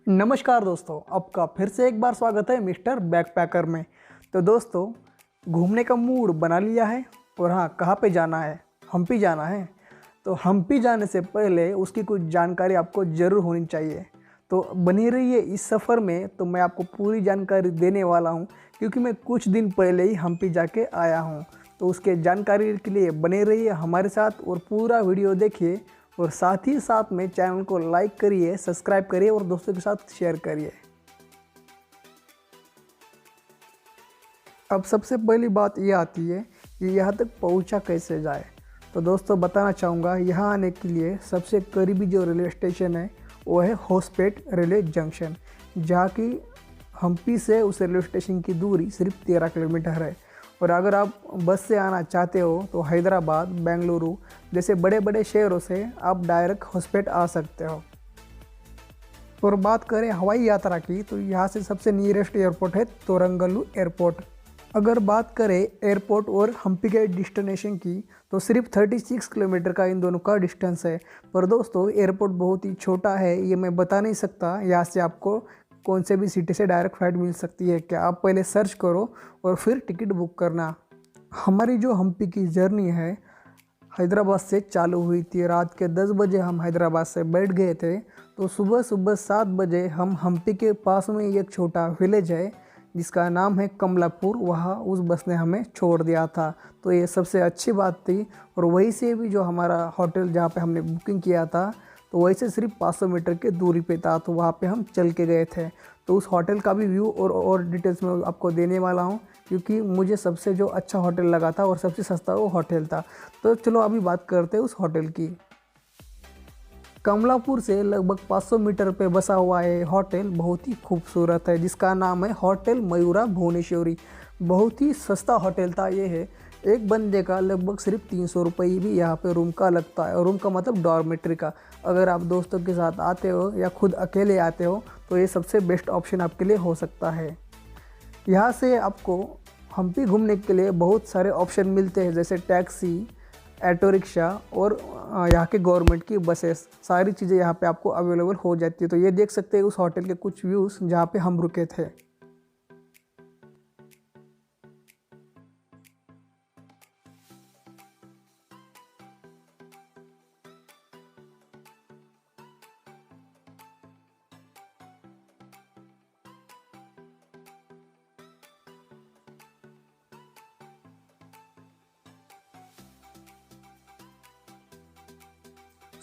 नमस्कार दोस्तों, आपका फिर से एक बार स्वागत है मिस्टर बैकपैकर में। तो दोस्तों, घूमने का मूड बना लिया है और हाँ, कहाँ पे जाना है? हम्पी जाना है। तो हम्पी जाने से पहले उसकी कुछ जानकारी आपको ज़रूर होनी चाहिए। तो बनी रहिए इस सफ़र में, तो मैं आपको पूरी जानकारी देने वाला हूँ, क्योंकि मैं कुछ दिन पहले ही हम्पी जाके आया हूँ। तो उसके जानकारी के लिए बने रहिए हमारे साथ और पूरा वीडियो देखिए, और साथ ही साथ में चैनल को लाइक करिए, सब्सक्राइब करिए और दोस्तों के साथ शेयर करिए। अब सबसे पहली बात ये आती है कि यहाँ तक पहुँचा कैसे जाए। तो दोस्तों, बताना चाहूँगा, यहाँ आने के लिए सबसे करीबी जो रेलवे स्टेशन है वो है होसपेट रेलवे जंक्शन, जहाँ की हम्पी से उस रेलवे स्टेशन की दूरी सिर्फ 13 किलोमीटर है। और अगर आप बस से आना चाहते हो तो हैदराबाद, बेंगलुरु जैसे बड़े बड़े शहरों से आप डायरेक्ट होसपेट आ सकते हो। और बात करें हवाई यात्रा की, तो यहाँ से सबसे नियरेस्ट एयरपोर्ट है तोरंगलू एयरपोर्ट। अगर बात करें एयरपोर्ट और हम्पी के डेस्टिनेशन की, तो सिर्फ 36 किलोमीटर का इन दोनों का डिस्टेंस है। पर दोस्तों, एयरपोर्ट बहुत ही छोटा है, ये मैं बता नहीं सकता यहाँ से आपको कौन से भी सिटी से डायरेक्ट फ्लाइट मिल सकती है क्या। आप पहले सर्च करो और फिर टिकट बुक करना। हमारी जो हम्पी की जर्नी है हैदराबाद से चालू हुई थी। रात के 10 बजे हम हैदराबाद से बैठ गए थे, तो सुबह सुबह 7 बजे हम हम्पी के पास में एक छोटा विलेज है जिसका नाम है कमलापुर, वहाँ उस बस ने हमें छोड़ दिया था। तो ये सबसे अच्छी बात थी। और वहीं से भी जो हमारा होटल जहाँ पे हमने बुकिंग किया था, तो वहीं से सिर्फ 500 मीटर के दूरी पे था, तो वहाँ पे हम चल के गए थे। तो उस होटल का भी व्यू और डिटेल्स में आपको देने वाला हूँ, क्योंकि मुझे सबसे जो अच्छा होटल लगा था और सबसे सस्ता वो होटल था। तो चलो अभी बात करते हैं उस होटल की। कमलापुर से लगभग 500 मीटर पे बसा हुआ है होटल, बहुत ही खूबसूरत है, जिसका नाम है होटल मयूरा भुवनेश्वरी। बहुत ही सस्ता होटल था ये है। एक बंदे का लगभग सिर्फ 300 रुपये भी यहाँ पे रूम का लगता है। और रूम का मतलब डॉर्मेट्री का। अगर आप दोस्तों के साथ आते हो या खुद अकेले आते हो, तो ये सबसे बेस्ट ऑप्शन आपके लिए हो सकता है। यहाँ से आपको हम्पी घूमने के लिए बहुत सारे ऑप्शन मिलते हैं, जैसे टैक्सी, ऑटो रिक्शा और यहाँ के गवर्नमेंट की बसेस। सारी चीज़ें यहाँ पे आपको अवेलेबल हो जाती है। तो ये देख सकते हैं उस होटल के कुछ व्यूज़ जहाँ पे हम रुके थे।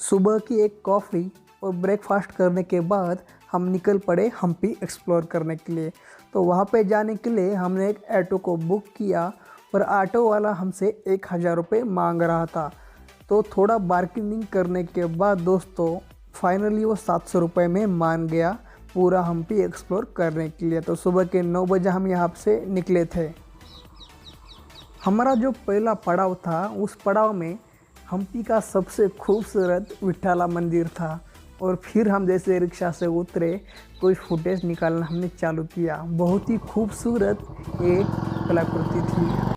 सुबह की एक कॉफ़ी और ब्रेकफास्ट करने के बाद हम निकल पड़े हम्पी एक्सप्लोर करने के लिए। तो वहाँ पे जाने के लिए हमने एक ऑटो को बुक किया, पर ऑटो वाला हमसे 1000 रुपये मांग रहा था। तो थोड़ा बार्गेनिंग करने के बाद दोस्तों, फाइनली वो 700 रुपये में मान गया पूरा हम्पी एक्सप्लोर करने के लिए। तो सुबह के 9 बजे हम यहाँ से निकले थे। हमारा जो पहला पड़ाव था, उस पड़ाव में हम्पी का सबसे खूबसूरत विट्ठला मंदिर था। और फिर हम जैसे रिक्शा से उतरे, कोई फुटेज निकालना हमने चालू किया। बहुत ही खूबसूरत एक कलाकृति थी।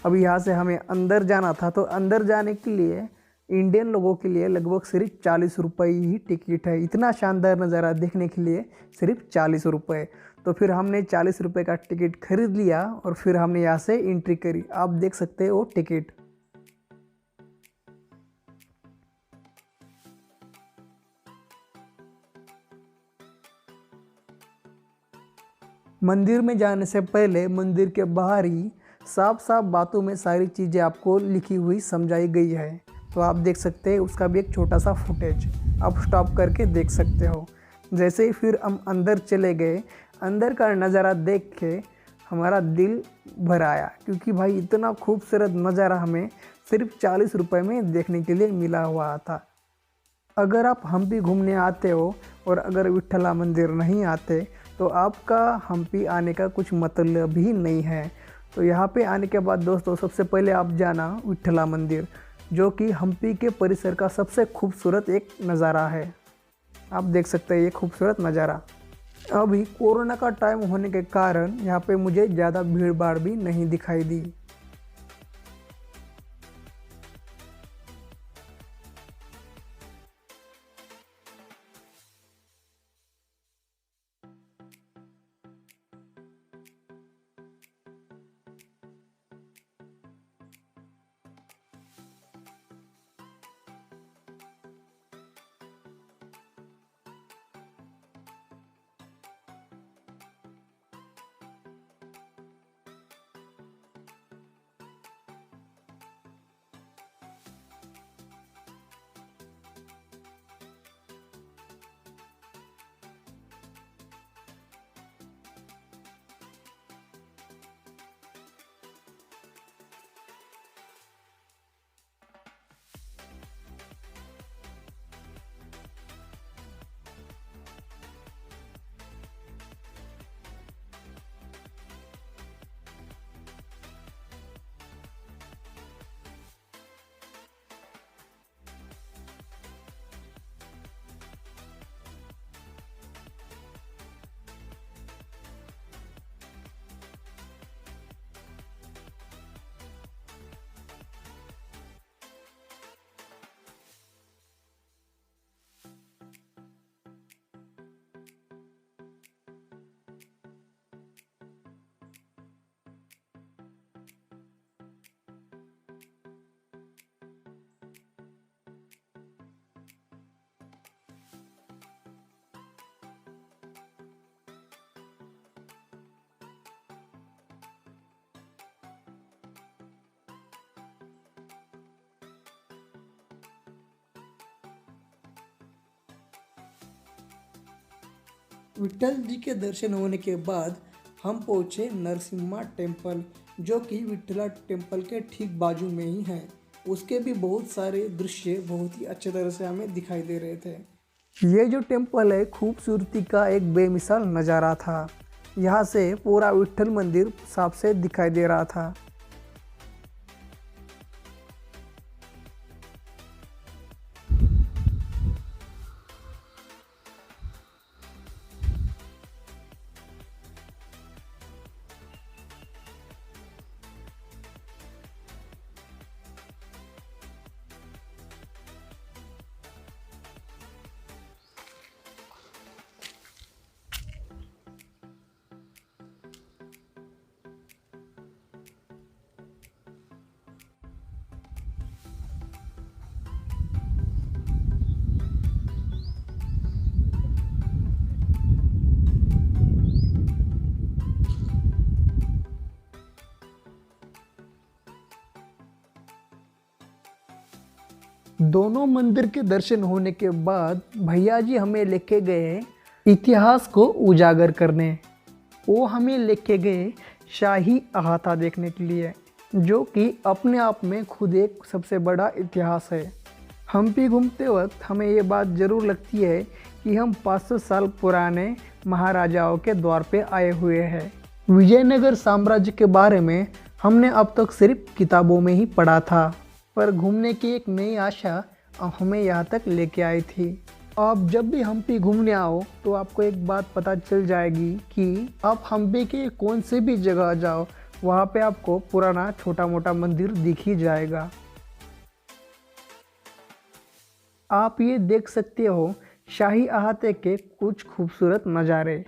अब यहाँ से हमें अंदर जाना था, तो अंदर जाने के लिए इंडियन लोगों के लिए लगभग सिर्फ 40 रुपये ही टिकट है। इतना शानदार नज़ारा देखने के लिए सिर्फ 40 रुपये। तो फिर हमने 40 रुपये का टिकट खरीद लिया और फिर हमने यहाँ से एंट्री करी। आप देख सकते हो वो टिकट। मंदिर में जाने से पहले मंदिर के बाहर ही साफ साफ बातों में सारी चीज़ें आपको लिखी हुई समझाई गई है। तो आप देख सकते हैं, उसका भी एक छोटा सा फुटेज आप स्टॉप करके देख सकते हो। जैसे ही फिर हम अंदर चले गए, अंदर का नज़ारा देख के हमारा दिल भर आया, क्योंकि भाई इतना खूबसूरत नज़ारा हमें सिर्फ 40 रुपये में देखने के लिए मिला हुआ था। अगर आप हम्पी घूमने आते हो और अगर विट्ठला मंदिर नहीं आते, तो आपका हम्पी आने का कुछ मतलब ही नहीं है। तो यहाँ पे आने के बाद दोस्तों, सबसे पहले आप जाना विट्ठला मंदिर, जो कि हम्पी के परिसर का सबसे खूबसूरत एक नज़ारा है। आप देख सकते हैं ये खूबसूरत नज़ारा। अभी कोरोना का टाइम होने के कारण यहाँ पे मुझे ज़्यादा भीड़ भाड़ भी नहीं दिखाई दी। विट्ठल जी के दर्शन होने के बाद हम पहुँचे नरसिम्हा टेम्पल, जो कि विट्ठला टेम्पल के ठीक बाजू में ही है। उसके भी बहुत सारे दृश्य बहुत ही अच्छे तरह से हमें दिखाई दे रहे थे। ये जो टेम्पल है, खूबसूरती का एक बेमिसाल नज़ारा था। यहाँ से पूरा विट्ठल मंदिर साफ से दिखाई दे रहा था। दोनों मंदिर के दर्शन होने के बाद भैया जी हमें लेके गए इतिहास को उजागर करने। वो हमें लेके गए शाही अहाता देखने के लिए, जो कि अपने आप में खुद एक सबसे बड़ा इतिहास है। हम्पी घूमते वक्त हमें ये बात ज़रूर लगती है कि हम 500 साल पुराने महाराजाओं के द्वार पे आए हुए हैं। विजयनगर साम्राज्य के बारे में हमने अब तक सिर्फ किताबों में ही पढ़ा था, पर घूमने की एक नई आशा हमें यहाँ तक लेके आई थी। आप जब भी हम्पी घूमने आओ तो आपको एक बात पता चल जाएगी कि आप हम्पी के कौन से भी जगह जाओ, वहाँ पे आपको पुराना छोटा मोटा मंदिर दिख ही जाएगा। आप ये देख सकते हो शाही अहाते के कुछ खूबसूरत नज़ारे।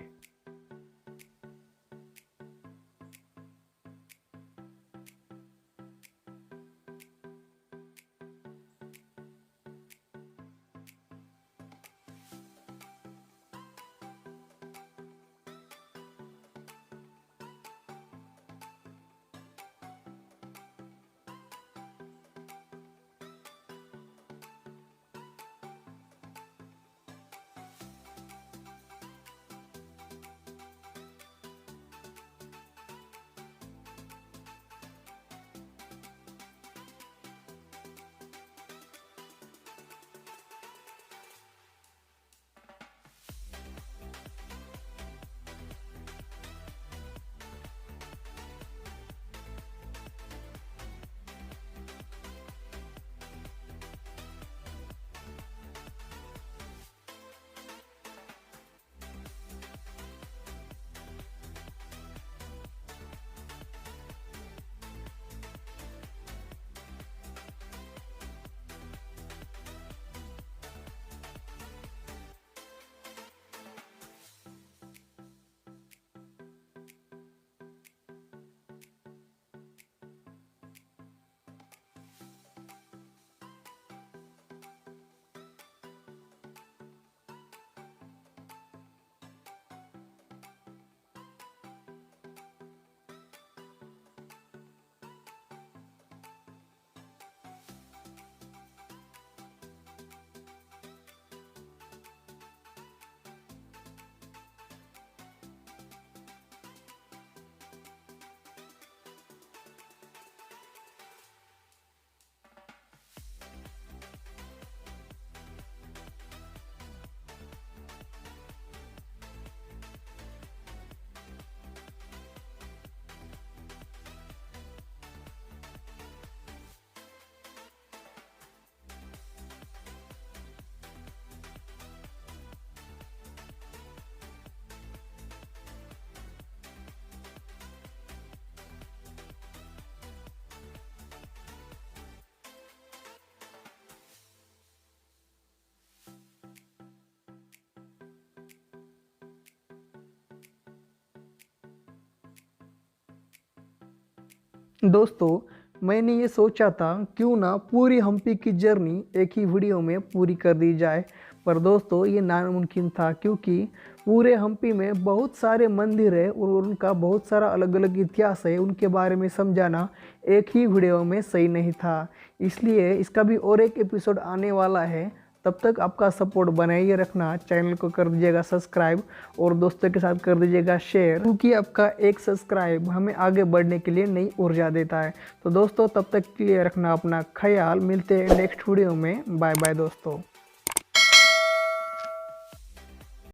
दोस्तों, मैंने ये सोचा था क्यों ना पूरी हम्पी की जर्नी एक ही वीडियो में पूरी कर दी जाए, पर दोस्तों ये नामुमकिन था क्योंकि पूरे हम्पी में बहुत सारे मंदिर है और उनका बहुत सारा अलग अलग इतिहास है। उनके बारे में समझाना एक ही वीडियो में सही नहीं था, इसलिए इसका भी और एक एपिसोड आने वाला है। तब तक आपका सपोर्ट बनाए ही रखना। चैनल को कर दीजिएगा सब्सक्राइब और दोस्तों के साथ कर दीजिएगा शेयर, क्योंकि आपका एक सब्सक्राइब हमें आगे बढ़ने के लिए नई ऊर्जा देता है। तो दोस्तों तब तक के लिए रखना अपना ख्याल। मिलते हैं नेक्स्ट वीडियो में। बाय बाय दोस्तों।